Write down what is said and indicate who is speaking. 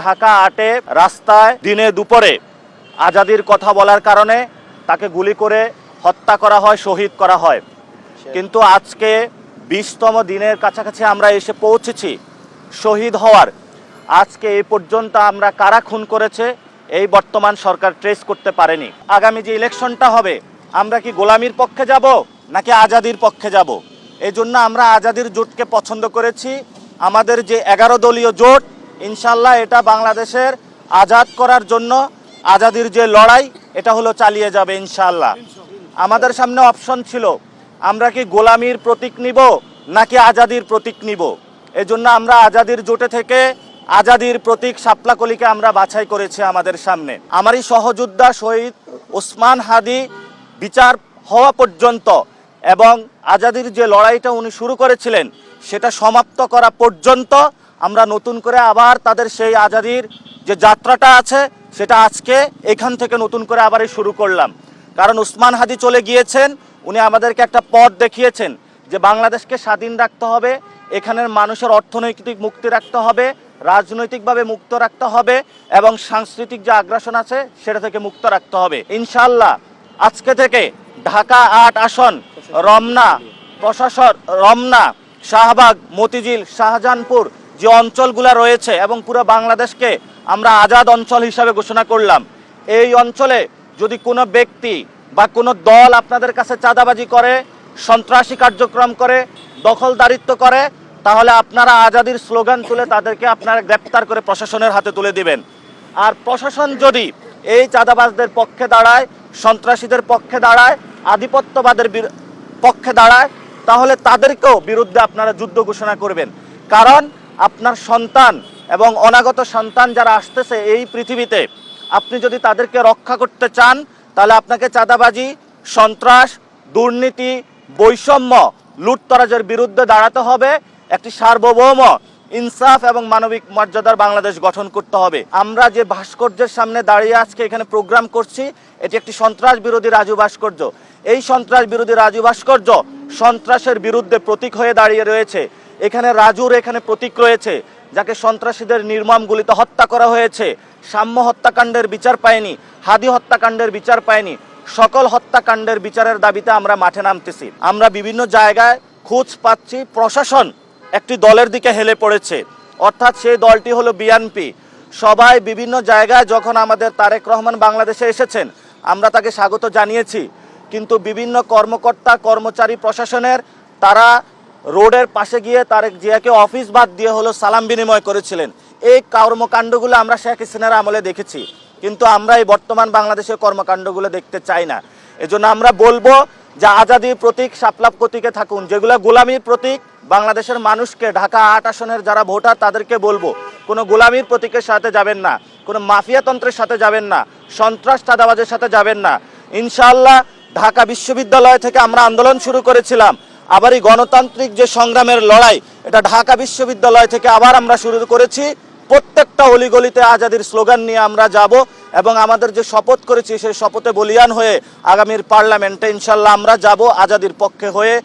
Speaker 1: ঢাকা ৮-এ রাস্তায় দিনে দুপুরে আজাদির কথা বলার কারণে তাকে গুলি করে হত্যা করা হয়, শহীদ করা হয়। কিন্তু আজকে ২০তম দিনের কাছাকাছি আমরা এসে পৌঁছেছি শহীদ হওয়ার। আজকে এই পর্যন্ত আমরা কারা খুন করেছে এই বর্তমান সরকার ট্রেস করতে পারেনি। আগামী যে ইলেকশনটা হবে, আমরা কি গোলামির পক্ষে যাব নাকি আজাদির পক্ষে যাব? এই জন্য আমরা আজাদির জোটকে পছন্দ করেছি। আমাদের যে 11 দলীয় জোট, ইনশাল্লাহ এটা বাংলাদেশের আজাদ করার জন্য আজাদির যে লড়াই, এটা হলো চালিয়ে যাবে ইনশাল্লাহ। আমাদের সামনে অপশন ছিল, আমরা কি গোলামির প্রতীক নিব নাকি আজাদির প্রতীক নিব। এজন্য আমরা আজাদির জোটে থেকে আজাদির প্রতীক শাপলাকলিকে আমরা বাছাই করেছি আমাদের সামনে। আমারই সহযোদ্ধা শহীদ ওসমান হাদি বিচার হওয়া পর্যন্ত এবং আজাদির যে লড়াইটা উনি শুরু করেছিলেন সেটা সমাপ্ত করা পর্যন্ত আমরা নতুন করে আবার তাদের সেই আজাদির যে যাত্রাটা আছে সেটা আজকে এখান থেকে নতুন করে আবারই শুরু করলাম। কারণ ওসমান হাদি চলে গিয়েছেন, উনি আমাদেরকে একটা পথ দেখিয়েছেন যে বাংলাদেশকে স্বাধীন রাখতে হবে, এখানের মানুষের অর্থনৈতিক মুক্তি রাখতে হবে, রাজনৈতিকভাবে মুক্ত রাখতে হবে এবং সাংস্কৃতিক যে আগ্রাসন আছে সেটা থেকে মুক্ত রাখতে হবে। ইনশাআল্লাহ আজকে থেকে ঢাকা ৮ আসন, রমনা, শাহবাগ, মতিঝিল, শাহজাহানপুর যে অঞ্চলগুলো রয়েছে এবং পুরো বাংলাদেশকে আমরা আজাদ অঞ্চল হিসাবে ঘোষণা করলাম। এই অঞ্চলে যদি কোনো ব্যক্তি বা কোনো দল আপনাদের কাছে চাঁদাবাজি করে, সন্ত্রাসী কার্যক্রম করে, দখলদারিত্ব করে, তাহলে আপনারা আজাদির স্লোগান তুলে তাদেরকে আপনারা গ্রেপ্তার করে প্রশাসনের হাতে তুলে দিবেন। আর প্রশাসন যদি এই চাঁদাবাজদের পক্ষে দাঁড়ায়, সন্ত্রাসীদের পক্ষে দাঁড়ায়, আধিপত্যবাদের পক্ষে দাঁড়ায়, তাহলে তাদেরকেও বিরুদ্ধে আপনারা যুদ্ধ ঘোষণা করবেন। কারণ আপনার সন্তান এবং অনাগত সন্তান যারা আসতেছে এই পৃথিবীতে, আপনি যদি তাদেরকে রক্ষা করতে চান তাহলে আপনাকে চাঁদাবাজি, সন্ত্রাস, দুর্নীতি, বৈষম্য, লুটতরাজের বিরুদ্ধে দাঁড়াতে হবে। একটি সার্বভৌম, ইনসাফ এবং মানবিক মর্যাদার বাংলাদেশ গঠন করতে হবে। আমরা যে ভাস্কর্যের সামনে দাঁড়িয়ে আজকে এখানে প্রোগ্রাম করছি, এটি একটি সন্ত্রাস বিরোধী রাজু ভাস্কর্য। এই সন্ত্রাস বিরোধী রাজু ভাস্কর্য সন্ত্রাসের বিরুদ্ধে প্রতীক হয়ে দাঁড়িয়ে রয়েছে। এখানে রাজুর এখানে প্রতীক রয়েছে, যাকে সন্ত্রাসীদের নির্মম গুলিতে হত্যা করা হয়েছে। সাম্য হত্যাকাণ্ডের বিচার পায়নি, হাদি হত্যাকাণ্ডের বিচার পায়নি। সকল হত্যাকাণ্ডের বিচারের দাবিতে আমরা মাঠে নামতেছি। আমরা বিভিন্ন জায়গায় খোঁজ পাচ্ছি প্রশাসন একটি দলের দিকে হেলে পড়েছে, অর্থাৎ সেই দলটি হলো বিএনপি। সবাই বিভিন্ন জায়গায় যখন আমাদের তারেক রহমান বাংলাদেশে এসেছেন আমরা তাকে স্বাগত জানিয়েছি, কিন্তু বিভিন্ন কর্মকর্তা কর্মচারী প্রশাসনের তারা রোডের পাশে গিয়ে তারেক জিয়াকে অফিস বাদ দিয়ে হলো সালাম বিনিময় করেছিলেন। এই কর্মকাণ্ডগুলো আমরা শেখ হাসিনার আমলে দেখেছি, কিন্তু আমরা এই বর্তমান বাংলাদেশের কর্মকাণ্ডগুলো দেখতে চাই না। এজন্য আমরা বলবো যে আজাদির প্রতীক শাপলা প্রতীকে থাকুন। যেগুলো গোলামির প্রতীক, বাংলাদেশের মানুষকে, ঢাকা ৮ আসনের যারা ভোটার তাদেরকে বলবো কোনো গোলামির প্রতীকের সাথে যাবেন না, কোনো মাফিয়াতন্ত্রের সাথে যাবেন না, সন্ত্রাস চাঁদাবাজের সাথে যাবেন না। ইনশাআল্লাহ ঢাকা বিশ্ববিদ্যালয় থেকে আমরা আন্দোলন শুরু করেছিলাম, আবার এই গণতান্ত্রিক যে সংগ্রামের লড়াই, এটা ঢাকা বিশ্ববিদ্যালয় থেকে আবার আমরা শুরু করেছি। প্রত্যেকটা অলিগলিতে আজাদির স্লোগান নিয়ে আমরা যাব এবং আমাদের যে শপথ করেছি সেই শপথে বলিয়ান হয়ে আগামীর পার্লামেন্টে ইনশাল্লাহ আমরা যাব আজাদির পক্ষে হয়ে।